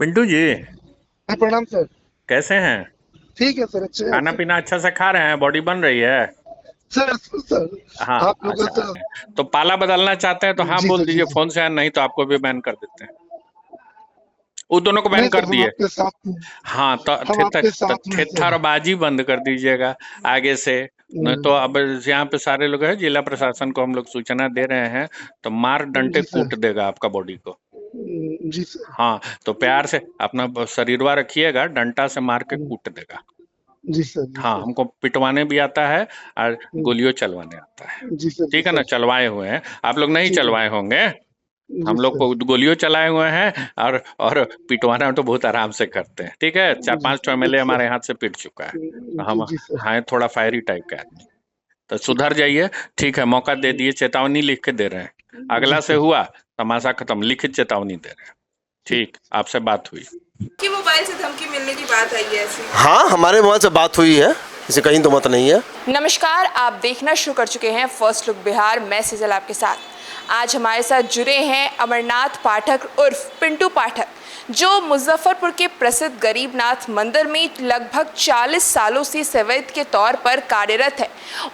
पिंटू जी, हाँ, प्रणाम सर। कैसे हैं? ठीक है सर, अच्छे हैं खाना सर। पीना अच्छा से खा रहे हैं? बॉडी बन रही है? सर हाँ। आप लोग का अच्छा, सर। तो पाला बदलना चाहते हैं तो हाँ जी बोल सर, जी दीजिए सर। फोन से, नहीं तो आपको भी बैन कर देते हैं। वो दोनों को बैन नहीं कर सर, हम दिए। आपके साथ हैं। हाँ, तो हम आपके साथ में हैं सर। थेथरबाजी बंद कर दीजिएगा आगे से। नहीं तो अब यहाँ पे सारे लोग हैं, जिला प्रशासन को हम लोग सूचना दे रहे हैं, तो मार डंटे जी सर। कूट देगा आपका बॉडी को। जी सर। हाँ, तो प्यार से अपना शरीरवा रखिएगा, डंटा से मार के कूट देगा। जी सर, जी हाँ, सर। हमको पिटवाने भी आता है और गोलियों चलवाने आता है। जी सर, जी ठीक है ना, सर। चलवाए हुए हैं। आप लोग नहीं ठीक है। चलवाए होंगे। जी हम लोग सर। को गोलियों चलाए हुए हैं, और पिटवाना तो बहुत आराम से करते हैं। ठीक है, चार जी पांच ठो जी एमएलए सर। हमारे हाथ से पिट चुका है। तो जी हम जी सर। हैं थोड़ा फायरी टाइप का आदमी। तो ठीक सुधर जाइए। ठीक है, मौका दे दिए, चेतावनी लिख के दे रहे हैं। है। जी अगला से सर। हुआ तमाशा खत्म, लिखित चेतावनी दे रहे हैं। ठीक। ठीक, आपसे बात हुई। कि मोबाइल से धमकी मिलने की बात आई है ऐसी। हाँ, हमारे मोबाइल से बात हुई है, इसे कहीं तो मत नहीं है। नमस्कार, आप देखना शुरू कर चुके हैं फर्स्ट लुक बिहार। मैं सिजल आपके साथ। आज हमारे साथ जुड़े हैं अमरनाथ पाठक उर्फ पिंटू पाठक, जो मुजफ्फरपुर के प्रसिद्ध गरीबनाथ मंदिर में लगभग 40 सालों से सेवैत के तौर पर कार्यरत है।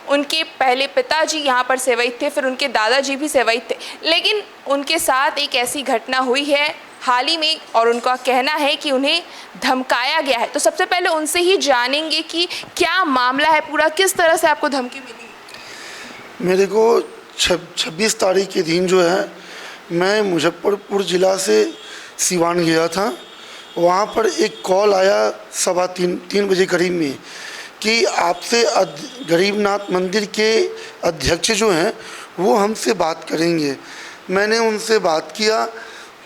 उनके पहले पिताजी यहाँ पर सेवैत थे, फिर उनके दादाजी भी सेवैत थे, लेकिन उनके साथ एक ऐसी घटना हुई है हाल ही में, और उनका कहना है कि उन्हें धमकाया गया है। तो सबसे पहले उनसे ही जानेंगे कि क्या मामला है पूरा, किस तरह से आपको धमकी मिली। मेरे को 26 तारीख के दिन जो है, मैं मुजफ्फरपुर ज़िला से सिवान गया था। वहाँ पर एक कॉल आया 3:15 बजे करीब में कि आपसे गरीबनाथ मंदिर के अध्यक्ष जो हैं वो हमसे बात करेंगे। मैंने उनसे बात किया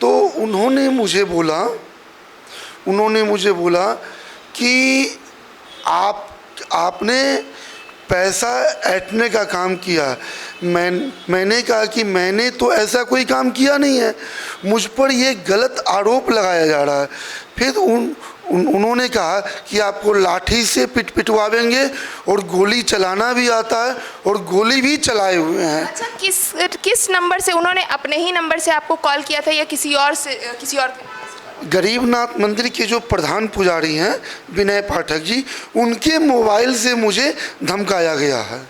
तो उन्होंने मुझे बोला कि आप आपने पैसा ऐंठने का काम किया। मैंने कहा कि मैंने तो ऐसा कोई काम किया नहीं है, मुझ पर ये गलत आरोप लगाया जा रहा है। फिर उन्होंने कहा कि आपको लाठी से पिटवाएंगे और गोली चलाना भी आता है और गोली भी चलाए हुए हैं। अच्छा, किस नंबर से? उन्होंने अपने ही नंबर से आपको कॉल किया था या किसी और से, किसी और के? गरीबनाथ मंदिर के जो प्रधान पुजारी हैं विनय पाठक जी, उनके मोबाइल से मुझे धमकाया गया है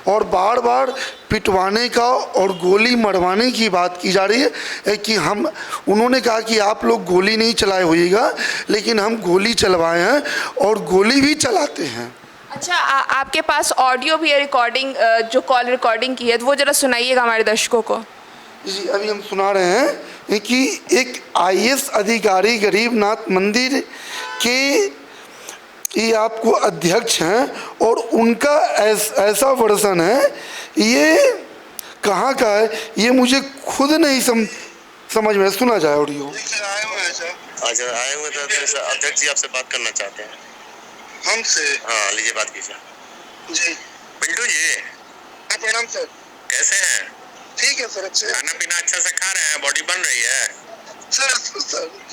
और बार बार पिटवाने का और गोली मरवाने की बात की जा रही है कि उन्होंने कहा कि आप लोग गोली नहीं चलाए होइएगा, लेकिन हम गोली चलवाए हैं और गोली भी चलाते हैं। अच्छा, आपके पास ऑडियो भी है, रिकॉर्डिंग, जो कॉल रिकॉर्डिंग की है, तो वो जरा सुनाइएगा हमारे दर्शकों को। जी, अभी हम सुना रहे हैं कि एक आईएएस अधिकारी गरीबनाथ मंदिर के ये आपको अध्यक्ष हैं और उनका ऐसा वर्जन है, ये कहाँ का है ये मुझे खुद नहीं समझ में। सुना जाए ऑडियो। आए हुए हैं सर। अच्छा, आए हुए थे तो अध्यक्ष जी आपसे बात करना चाहते हैं हमसे। हाँ, लीजिए बात कीजिए। जी, पिंटू जी। हाँ, प्रणाम सर। कैसे हैं? ठीक है सर, अच्छे। खाना पीना अच्छा से खा रहे हैं? बॉडी बन रही है? सर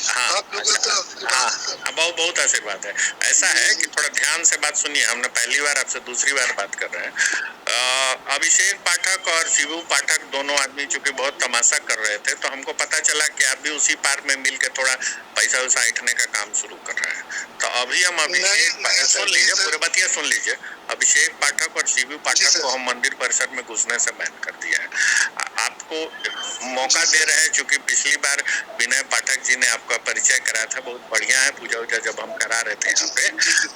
हाँ, आप लोगों का हाँ, बहुत बहुत आशीर्वाद है। ऐसा है कि थोड़ा ध्यान से बात सुनिए, हमने पहली बार आपसे दूसरी बार बात कर रहे हैं। अभिषेक पाठक और शिवू पाठक दोनों आदमी चूंकि बहुत तमाशा कर रहे थे, तो हमको पता चला कि आप भी उसी पार में मिल के थोड़ा पैसा वैसा ऐंठने का काम शुरू कर रहे हैं। तो अभी हम सुन लीजिए, पूरी बतिया सुन लीजिए। अभिषेक पाठक और शिवू पाठक को हम मंदिर परिसर में घुसने से बैन कर दिया है। आपको मौका दे रहे हैं, चूंकि पिछली बार विनय पाठक जी ने आपका परिचय कराया था, बहुत बढ़िया है। पूजा उजा जब हम करा रहे थे यहाँ पे,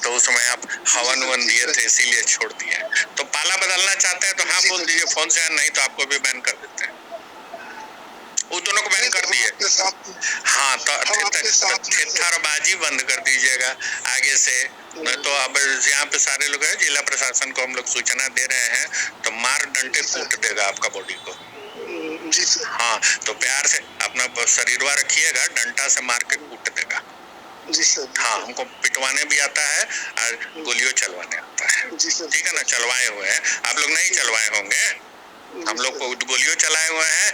तो उस समय आप हवन वन दिए थे, इसीलिए छोड़ दिए। तो पाला बदलना चाहते हैं तो हाँ बोल दीजिए फोन से, नहीं तो आपको भी बैन कर देते हैं। वो दोनों को बैन कर दिए। हाँ, तो थेथरबाजी बंद कर दीजिएगा आगे से। नहीं तो अब यहाँ पे सारे लोग हैं, जिला प्रशासन को हम लोग सूचना दे रहे हैं, तो मार डंटे कूट देगा आपका बॉडी को। जी सर। हाँ, तो प्यार से अपना शरीरवा रखिएगा, डंटा से मार के कूट देगा। जी सर। हाँ, हमको पिटवाने भी आता है और गोलियों चलवाने आता है। जी सर। ठीक है ना, चलवाए हुए हैं। आप लोग नहीं चलवाए होंगे। हम लोग को गोलियों चलाए हुए हैं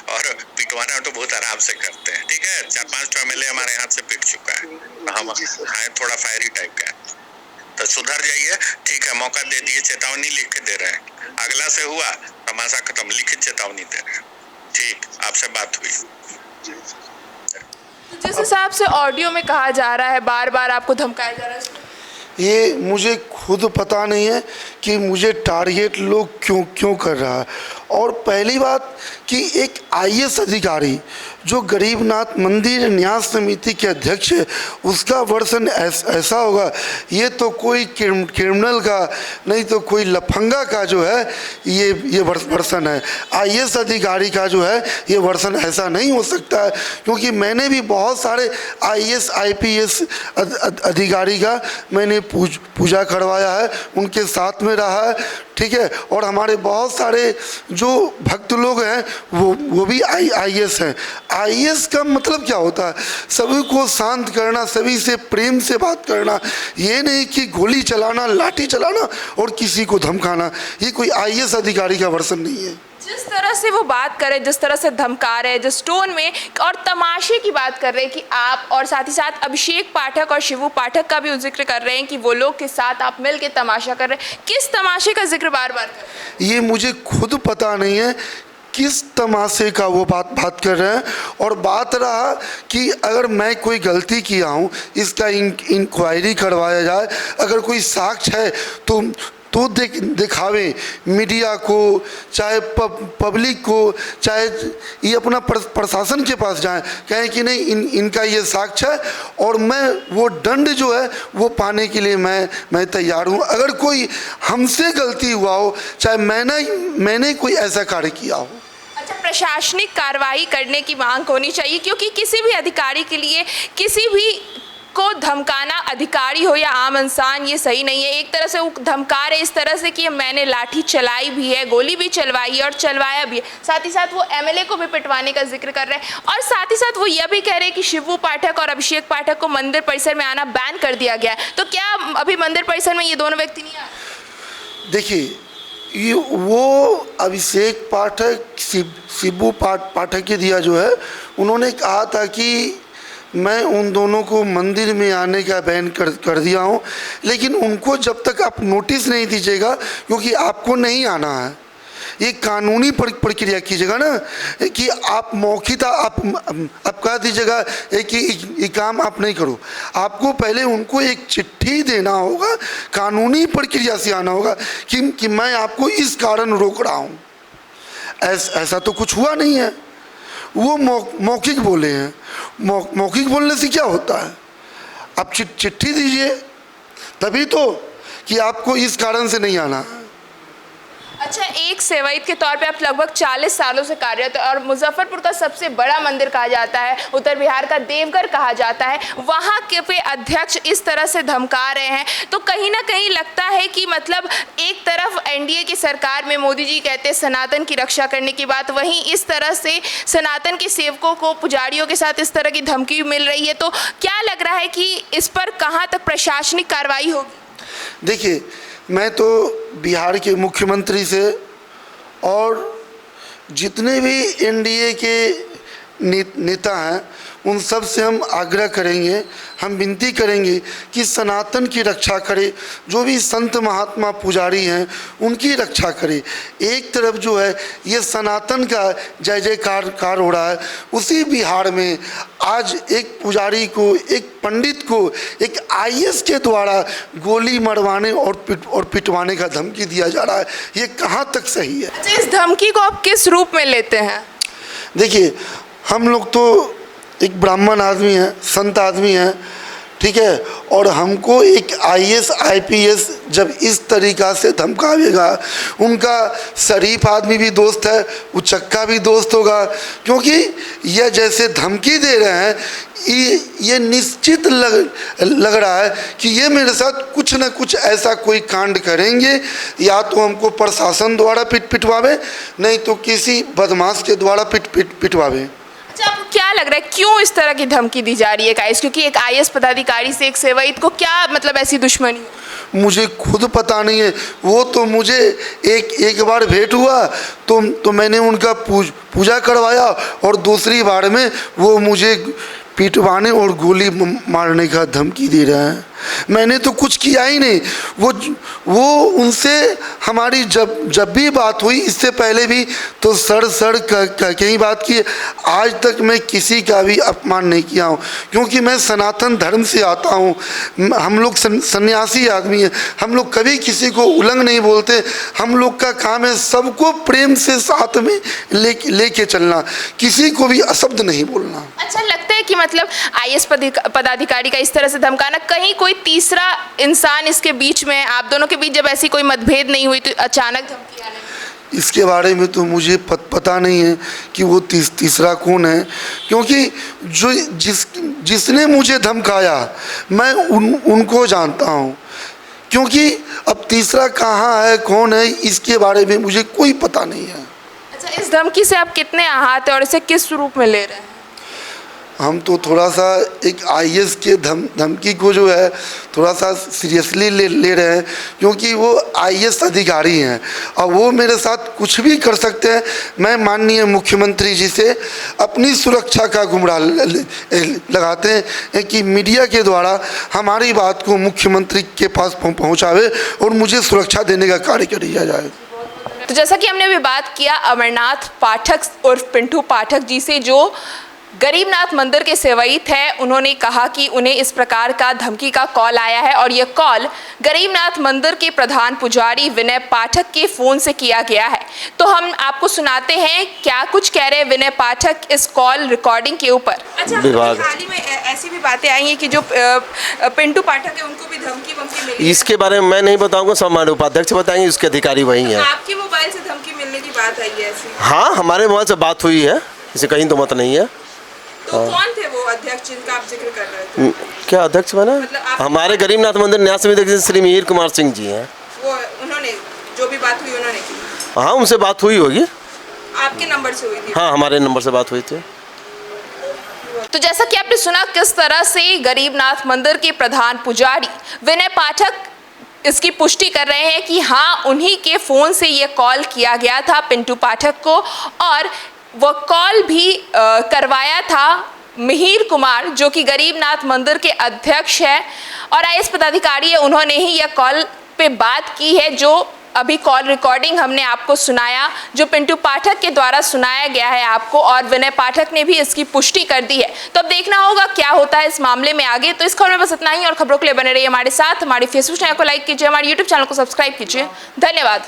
और पिटवाना तो बहुत आराम से करते हैं। ठीक है, 4-5 ठो एमएलए हमारे हाथ से पिट चुका है। तो हम हैं थोड़ा फायरी टाइप का, तो सुधर जाइए। ठीक है, मौका दे दिए, चेतावनी लिख के दे रहे हैं। अगला से हुआ तमाशा खत्म, लिखित चेतावनी दे रहे हैं। ठीक, आपसे बात हुई। तो जिस हिसाब से ऑडियो में कहा जा रहा है, बार बार आपको धमकाया जा रहा है, ये मुझे खुद पता नहीं है कि मुझे टारगेट लोग क्यों कर रहा है। और पहली बात कि एक आईएएस अधिकारी जो गरीबनाथ मंदिर न्यास समिति के अध्यक्ष है, उसका वर्षन ऐसा होगा, ये तो कोई क्रिमिनल का नहीं तो कोई लफंगा का जो है ये वर्षन है। आईएएस अधिकारी का जो है ये वर्षन ऐसा नहीं हो सकता है, क्योंकि मैंने भी बहुत सारे आईएएस आईपीएस अधिकारी का मैंने पूजा करवाया है, उनके साथ में रहा है, ठीक है। और हमारे बहुत सारे जो भक्त लोग हैं वो भी आईएएस हैं। आईएएस का मतलब क्या होता है? सभी को शांत करना, सभी से प्रेम से बात करना, ये नहीं कि गोली चलाना, लाठी चलाना और किसी को धमकाना। ये कोई आईएएस अधिकारी का वर्षन नहीं है। जिस तरह से वो बात कर रहे हैं, जिस तरह से धमका रहे हैं, जिस टोन में, और तमाशे की बात कर रहे हैं कि आप, और साथ ही साथ अभिषेक पाठक और शिवू पाठक का भी जिक्र कर रहे हैं कि वो लोग के साथ आप मिल के तमाशा कर रहे हैं। किस तमाशे का जिक्र बार बार कर रहे हैं? ये मुझे खुद पता नहीं है किस तमाशे का वो बात कर रहे हैं। और बात रहा कि अगर मैं कोई गलती किया हूँ, इसका इंक्वायरी करवाया जाए, अगर कोई साक्ष्य है तो दिखावे मीडिया को, चाहे पब्लिक को, चाहे ये अपना प्रशासन के पास जाएं, कहें कि नहीं इनका ये साक्ष्य है और मैं वो दंड जो है वो पाने के लिए मैं तैयार हूँ। अगर कोई हमसे गलती हुआ हो, चाहे मैंने कोई ऐसा कार्य किया हो। अच्छा, प्रशासनिक कार्रवाई करने की मांग होनी चाहिए, क्योंकि किसी भी अधिकारी के लिए किसी भी को धमकाना, अधिकारी हो या आम इंसान, ये सही नहीं है। एक तरह से वो धमका रहे इस तरह से कि मैंने लाठी चलाई भी है, गोली भी चलवाई है और चलवाया भी है। साथ ही साथ वो एमएलए को भी पिटवाने का जिक्र कर रहे हैं, और साथ ही साथ वो यह भी कह रहे हैं कि शिवू पाठक और अभिषेक पाठक को मंदिर परिसर में आना बैन कर दिया गया है। तो क्या अभी मंदिर परिसर में ये दोनों व्यक्ति नहीं आ रहे? देखिए, वो अभिषेक पाठक शिवू पाठक के दिया जो है, उन्होंने कहा था कि मैं उन दोनों को मंदिर में आने का बैन कर दिया हूँ, लेकिन उनको जब तक आप नोटिस नहीं दीजिएगा, क्योंकि आपको नहीं आना है, ये कानूनी प्रक्रिया कीजिएगा ना, कि आप मौखिकता आप कह दीजिएगा कि ये काम आप नहीं करो। आपको पहले उनको एक चिट्ठी देना होगा, कानूनी प्रक्रिया से आना होगा कि मैं आपको इस कारण रोक रहा हूँ। ऐसा तो कुछ हुआ नहीं है, वो मौखिक बोले हैं। मौखिक बोलने से क्या होता है? आप चिट्ठी दीजिए, तभी तो कि आपको इस कारण से नहीं आना। अच्छा, एक सेवायत के तौर पे आप लगभग 40 सालों से कार्यरत हैं, और मुजफ्फरपुर का सबसे बड़ा मंदिर कहा जाता है, उत्तर बिहार का देवघर कहा जाता है, वहाँ के पे अध्यक्ष इस तरह से धमका रहे हैं, तो कहीं ना कहीं लगता है कि मतलब एक तरफ एनडीए की सरकार में मोदी जी कहते हैं सनातन की रक्षा करने की बात, वहीं इस तरह से सनातन के सेवकों को, पुजारियों के साथ इस तरह की धमकी मिल रही है। तो क्या लग रहा है कि इस पर कहाँ तक प्रशासनिक कार्रवाई होगी? देखिए, मैं तो बिहार के मुख्यमंत्री से और जितने भी एनडीए के नेता हैं उन सब से हम आग्रह करेंगे, हम विनती करेंगे कि सनातन की रक्षा करे, जो भी संत महात्मा पुजारी हैं उनकी रक्षा करे। एक तरफ जो है ये सनातन का जय जयकार हो रहा है, उसी बिहार में आज एक पुजारी को, एक पंडित को, एक आईएएस के द्वारा गोली मरवाने और पिटवाने का धमकी दिया जा रहा है। ये कहाँ तक सही है? अच्छा, इस धमकी को आप किस रूप में लेते हैं? देखिए, हम लोग तो एक ब्राह्मण आदमी है, संत आदमी है, ठीक है, और हमको एक आईएएस आईपीएस जब इस तरीक़ा से धमकावेगा, उनका शरीफ आदमी भी दोस्त है, उचक्का भी दोस्त होगा, क्योंकि यह जैसे धमकी दे रहे हैं, ये निश्चित लग रहा है कि ये मेरे साथ कुछ न कुछ ऐसा कोई कांड करेंगे, या तो हमको प्रशासन द्वारा पिटवावे, नहीं तो किसी बदमाश के द्वारा पिटवावे। अच्छा, आपको क्या लग रहा है क्यों इस तरह की धमकी दी जा रही है गाइस? क्योंकि एक आईएएस पदाधिकारी से एक सेवायत को क्या मतलब ऐसी दुश्मनी? मुझे खुद पता नहीं है। वो तो मुझे एक बार भेंट हुआ तो मैंने उनका पूजा करवाया, और दूसरी बार में वो मुझे पिटवाने और गोली मारने का धमकी दे रहा है। मैंने तो कुछ किया ही नहीं। वो उनसे हमारी जब भी बात हुई, इससे पहले भी तो सड़ के ही बात की। आज तक मैं किसी का भी अपमान नहीं किया हूँ, क्योंकि मैं सनातन धर्म से आता हूँ। हम लोग सन्यासी आदमी हैं, हम लोग कभी किसी को उलंग नहीं बोलते। हम लोग का काम है सबको प्रेम से साथ में लेके चलना, किसी को भी अशब्द नहीं बोलना। अच्छा लगता है कि मतलब आईएएस पदाधिकारी का इस तरह से धमकाना, कहीं कोई तीसरा इंसान इसके बीच में, आप दोनों के बीच जब ऐसी कोई मतभेद नहीं हुई तो अचानक धमकी आने? इसके बारे में तो मुझे पता नहीं है कि वो तीसरा कौन है, क्योंकि जिसने मुझे धमकाया मैं उनको जानता हूँ। क्योंकि अब तीसरा कहाँ है, कौन है, इसके बारे में मुझे कोई पता नहीं है। अच्छा, इस धमकी से आप कितने आहत हैं और इसे किस रूप में ले रहे हैं? हम तो थोड़ा सा एक आईएएस के धमकी को जो है थोड़ा सा सीरियसली ले रहे हैं, क्योंकि वो आईएएस अधिकारी हैं और वो मेरे साथ कुछ भी कर सकते हैं। मैं माननीय मुख्यमंत्री जी से अपनी सुरक्षा का गुमराह लगाते हैं कि मीडिया के द्वारा हमारी बात को मुख्यमंत्री के पास पहुँचावे और मुझे सुरक्षा देने का कार्य किया जाए। तो जैसा कि हमने अभी बात किया अमरनाथ पाठक उर्फ पिंटू पाठक जी से, जो गरीबनाथ मंदिर के सेवईत है, उन्होंने कहा कि उन्हें इस प्रकार का धमकी का कॉल आया है और यह कॉल गरीबनाथ मंदिर के प्रधान पुजारी विनय पाठक के फ़ोन से किया गया है। तो हम आपको सुनाते हैं क्या कुछ कह रहे हैं विनय पाठक इस कॉल रिकॉर्डिंग के ऊपर। अच्छा, हाल ही में ऐसी भी बातें आई हैं कि जो पिंटू पाठक है उनको भी धमकी मिली। इसके बारे में मैं नहीं बताऊंगा, सब हमारे उपाध्यक्ष बताएंगे, उसके अधिकारी वही हैं। आपके मोबाइल से धमकी मिलने की बात आई है ऐसी? हाँ, हमारे मोबाइल से बात हुई है, इसे कहीं तो मत नहीं है। तो कौन थे वो अध्यक्ष जिनका आप जिक्र कर रहे थे? क्या अध्यक्ष बना? मतलब हमारे गरीबनाथ मंदिर न्यास समिति श्री मिहिर कुमार सिंह जी हैं। वो उन्होंने जो भी बात हुई उन्होंने की? हाँ, उनसे बात हुई होगी। आपके नंबर से हुई थी? हाँ, हमारे नंबर से बात हुई थी। तो जैसा कि आपने सुना किस तरह से गरीबनाथ मंदिर के प्रधान पुजारी विनय पाठक इसकी पुष्टि कर रहे हैं कि हाँ, उन्हीं के फ़ोन से ये कॉल किया गया था पिंटू पाठक को, और वो कॉल भी करवाया था मिहिर कुमार, जो कि गरीबनाथ मंदिर के अध्यक्ष है और आईएएस पदाधिकारी है। उन्होंने ही यह कॉल पे बात की है, जो अभी कॉल रिकॉर्डिंग हमने आपको सुनाया, जो पिंटू पाठक के द्वारा सुनाया गया है आपको, और विनय पाठक ने भी इसकी पुष्टि कर दी है। तो अब देखना होगा क्या होता है इस मामले में आगे। तो इस खबर में बस इतना ही, और खबरों के लिए बने रहिए हमारे साथ। हमारे फेसबुक चैनल को लाइक कीजिए, हमारे यूट्यूब चैनल को सब्सक्राइब कीजिए। धन्यवाद।